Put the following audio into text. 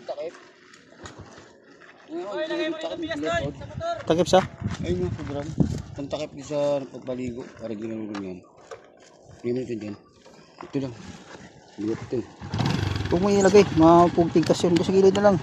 Takip. Oy, lagay mo rin yung bigas doon sa motor. Takip sa? Ayun yung sobrang. Pantakip din sa pagbaligo para ginulong yan. Hindi mo ito dyan. Ito lang. Bigat ito. Huwag mo ilagay, mapupigkas yun. Sa gilid na lang.